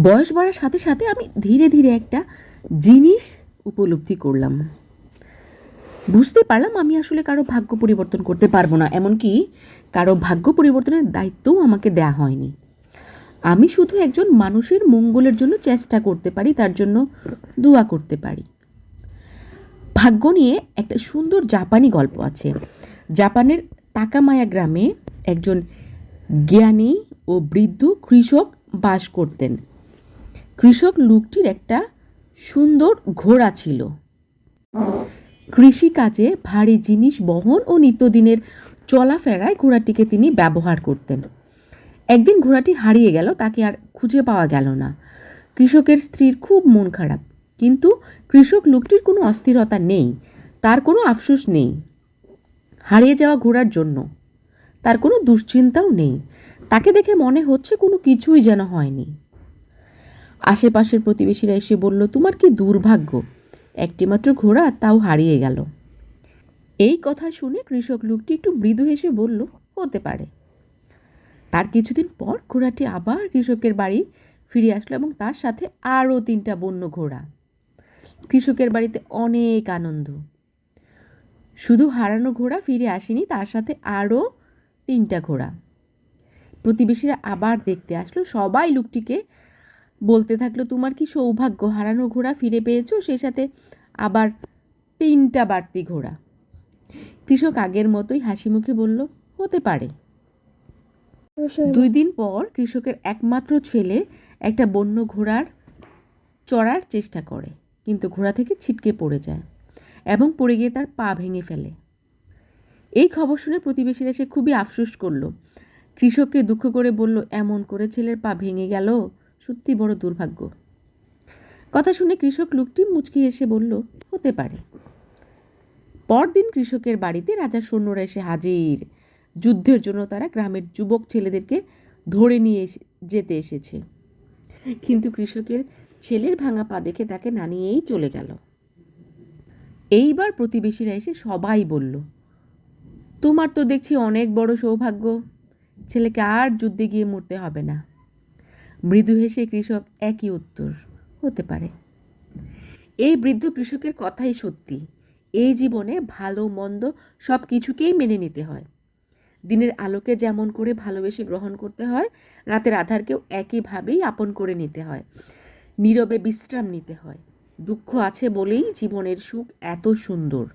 বয়স বাড়ার সাথে সাথে আমি ধীরে ধীরে একটা জিনিস উপলব্ধি করলাম, বুঝতে পারলাম আমি আসলে কারো ভাগ্য পরিবর্তন করতে পারবো না, এমনকি কারো ভাগ্য পরিবর্তনের দায়িত্বও আমাকে দেয়া হয়নি। আমি শুধু একজন মানুষের মঙ্গলের জন্য চেষ্টা করতে পারি, তার জন্য দোয়া করতে পারি। ভাগ্য নিয়ে একটা সুন্দর জাপানি গল্প আছে। জাপানের তাকামায়া গ্রামে একজন জ্ঞানী ও বৃদ্ধ কৃষক বাস করতেন। কৃষক লোকটির একটা সুন্দর ঘোড়া ছিল। কৃষিকাজে ভারী জিনিস বহন ও নিত্যদিনের চলাফেরায় ঘোড়াটিকে তিনি ব্যবহার করতেন। একদিন ঘোড়াটি হারিয়ে গেল, তাকে আর খুঁজে পাওয়া গেল না। কৃষকের স্ত্রীর খুব মন খারাপ, কিন্তু কৃষক লোকটির কোনো অস্থিরতা নেই, তার কোনো আফসোস নেই হারিয়ে যাওয়া ঘোড়ার জন্য, তার কোনো দুশ্চিন্তাও নেই। তাকে দেখে মনে হচ্ছে কোনো কিছুই যেন হয়নি। আশেপাশের প্রতিবেশীরা এসে বলল, তোমার কি দুর্ভাগ্য, একটিমাত্র ঘোড়া, তাও হারিয়ে গেল। এই কথা শুনে কৃষক লোকটি একটু মৃদু হেসে বলল, হতে পারে। তার কিছুদিন পর ঘোড়াটি আবার কৃষকের বাড়ি ফিরে আসলো এবং তার সাথে আরও 3টা বন্য ঘোড়া। কৃষকের বাড়িতে অনেক আনন্দ। শুধু হারানো ঘোড়া ফিরে আসেনি, তার সাথে আরও 3টা ঘোড়া। প্রতিবেশীরা আবার দেখতে আসলো, সবাই লোকটিকে বলতে থাকলো, তোমার কি সৌভাগ্য, হারানো ঘোড়া ফিরে পেয়েছো, সেই সাথে আবার 3টা বাড়তি ঘোড়া। কৃষক আগের মতোই হাসি মুখে বলল, হতে পারে। 2 দিন পর কৃষকের একমাত্র ছেলে একটা বন্য ঘোড়ার চড়ার চেষ্টা করে, কিন্তু ঘোড়া থেকে ছিটকে পড়ে যায় এবং পড়ে গিয়ে তার পা ভেঙে ফেলে। এই খবর শুনে প্রতিবেশীরা সে খুবই আফসোস করলো। কৃষককে দুঃখ করে বলল, এমন করে ছেলের পা ভেঙে গেল, সত্যি বড় দুর্ভাগ্য। কথা শুনে কৃষক লোকটি মুচকি এসে বলল, হতে পারে। পরদিন কৃষকের বাড়িতে রাজার সৈন্যরা এসে হাজির। যুদ্ধের জন্য তারা গ্রামের যুবক ছেলেদেরকে ধরে নিয়ে যেতে এসেছে, কিন্তু কৃষকের ছেলের ভাঙা পা দেখে তাকে না নিয়েই চলে গেল। এইবার প্রতিবেশীরা এসে সবাই বলল, তোমার তো দেখছি অনেক বড় সৌভাগ্য, ছেলেকে আর যুদ্ধে গিয়ে মরতে হবে না। মৃদু হেসে কৃষক একই উত্তর, হতে পারে। এই বৃদ্ধ কৃষকের কথাই সত্যি। এই জীবনে ভালো মন্দ সব কিছুকেই মেনে নিতে হয়। দিনের আলোকে যেমন করে ভালোবেসে গ্রহণ করতে হয়, রাতের আধারকেও একইভাবেই আপন করে নিতে হয়। নীরবে বিশ্রাম নিতে হয়। দুঃখ আছে বলেই জীবনের সুখ এত সুন্দর।